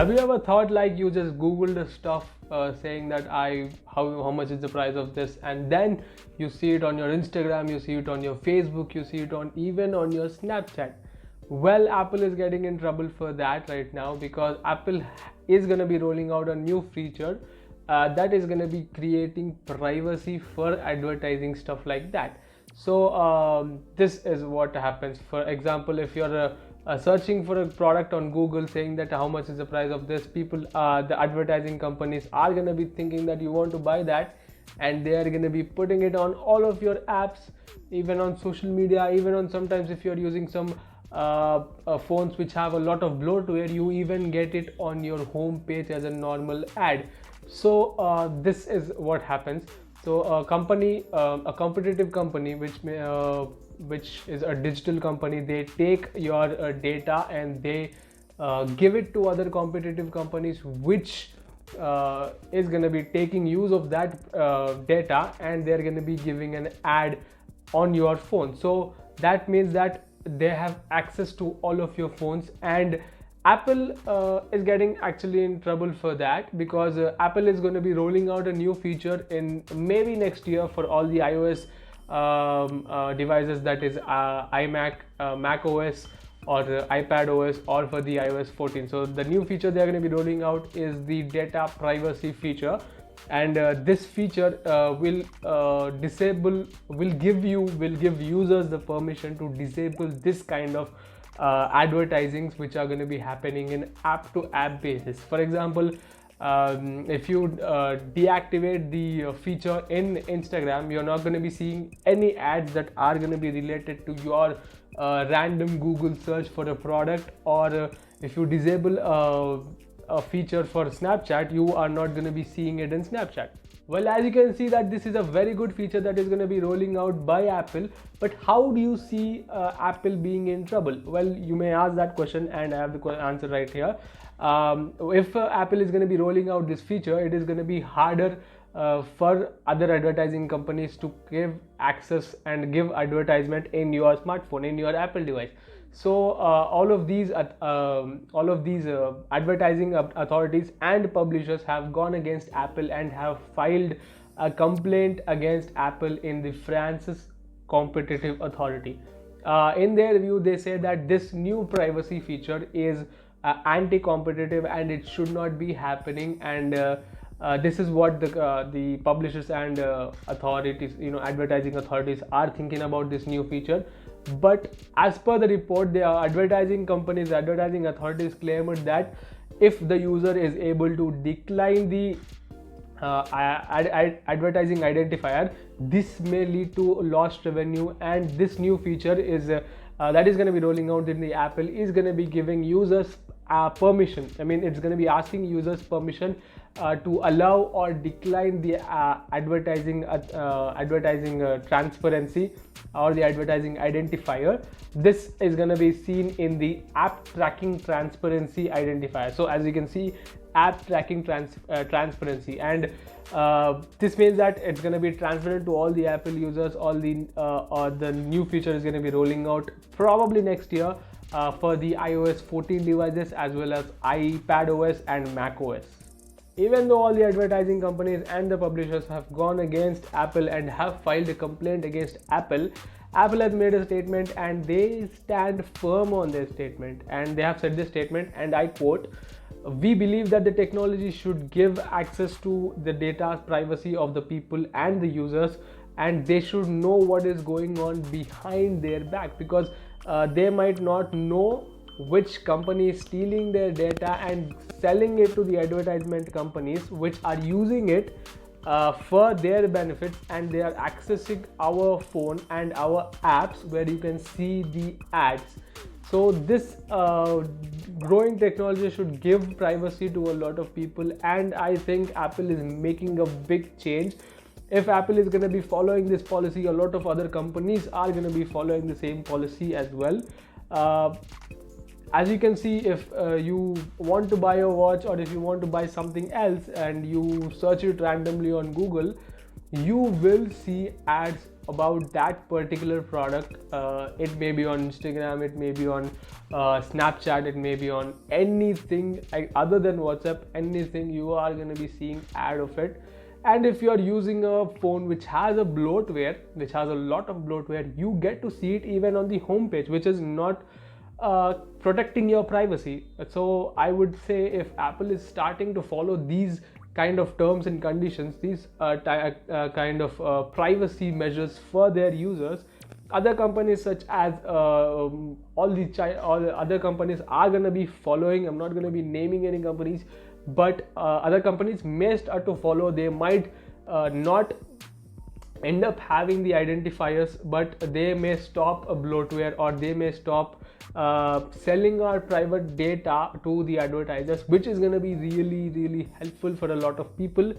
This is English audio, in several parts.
Have you ever thought like you just googled the stuff saying that how much is the price of this, and then you see it on your Instagram, you see it on your Facebook, you see it on even on your Snapchat? Well, Apple is getting in trouble for that right now because Apple is going to be rolling out a new feature that is going to be creating privacy for advertising stuff like that. So this is what happens. For example, if you're searching for a product on Google saying that how much is the price of this, people, the advertising companies are going to be thinking that you want to buy that, and they are going to be putting it on all of your apps, even on social media, even on sometimes if you're using some phones which have a lot of bloatware, you even get it on your home page as a normal ad. So this is what happens. So a company, a competitive company which is a digital company, they take your data and they give it to other competitive companies which is going to be taking use of that data, and they're going to be giving an ad on your phone. So that means that they have access to all of your phones, and Apple is getting actually in trouble for that because Apple is going to be rolling out a new feature in maybe next year for all the iOS devices, that is iMac, Mac OS, or iPad OS, or for the iOS 14. So the new feature they are going to be rolling out is the data privacy feature, and this feature will give users the permission to disable this kind of advertisings which are going to be happening in app to app basis. For example, if you deactivate the feature in Instagram, you're not going to be seeing any ads that are going to be related to your random Google search for a product, or if you disable a feature for Snapchat, you are not going to be seeing it in Snapchat. Well, as you can see that this is a very good feature that is going to be rolling out by Apple, but how do you see Apple being in trouble? Well, you may ask that question, and I have the answer right here. If Apple is going to be rolling out this feature, it is going to be harder for other advertising companies to give access and give advertisement in your smartphone, in your Apple device. So all of these advertising authorities and publishers have gone against Apple and have filed a complaint against Apple in the France's competitive authority. In their view, they say that this new privacy feature is anti-competitive and it should not be happening, and this is what the publishers and authorities, advertising authorities are thinking about this new feature. But as per the report, the advertising authorities claimed that if the user is able to decline the advertising identifier, this may lead to lost revenue, and this new feature is that is going to be rolling out in the Apple is going to be giving users permission. I mean, it's going to be asking users permission to allow or decline the advertising transparency or the advertising identifier. This is going to be seen in the app tracking transparency identifier. So as you can see, app tracking transparency, and this means that it's going to be transparent to all the Apple users. All the or the new feature is going to be rolling out probably next year for the iOS 14 devices as well as iPad OS and Mac OS. Even though all the advertising companies and the publishers have gone against Apple and have filed a complaint against Apple, Apple has made a statement and they stand firm on their statement, and they have said this statement, and I quote, "We believe that the technology should give access to the data privacy of the people and the users, and they should know what is going on behind their back, because they might not know which company is stealing their data and selling it to the advertisement companies which are using it for their benefits, and they are accessing our phone and our apps where you can see the ads." So this growing technology should give privacy to a lot of people, and I think Apple is making a big change. If Apple is going to be following this policy, a lot of other companies are going to be following the same policy as well. As you can see, if you want to buy a watch, or if you want to buy something else and you search it randomly on Google, you will see ads about that particular product, it may be on Instagram, it may be on Snapchat, it may be on anything other than WhatsApp, anything, you are going to be seeing ad of it. And if you are using a phone which has a bloatware, which has a lot of bloatware, you get to see it even on the home page, which is not protecting your privacy. So I would say if Apple is starting to follow these kind of terms and conditions, these kind of privacy measures for their users, other companies such as all the other companies are going to be following. I'm not going to be naming any companies, but other companies may start to follow. They might not end up having the identifiers, but they may stop a bloatware, or they may stop selling our private data to the advertisers, which is going to be really helpful for a lot of people.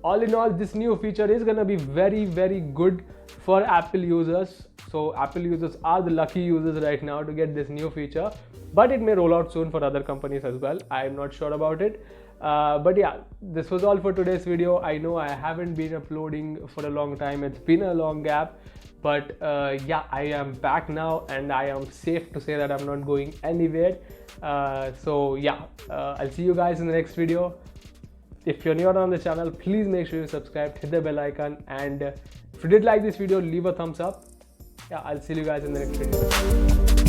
All in all, this new feature is going to be very good for Apple users. So Apple users are the lucky users right now to get this new feature, but it may roll out soon for other companies as well. I'm not sure about it. But yeah, this was all for today's video. I know I haven't been uploading for a long time. It's been a long gap, but yeah, I am back now, and I am safe to say that I'm not going anywhere. So yeah, I'll see you guys in the next video. If you're new on the channel, please make sure you subscribe, hit the bell icon, and if you did like this video, leave a thumbs up. Yeah, I'll see you guys in the next video.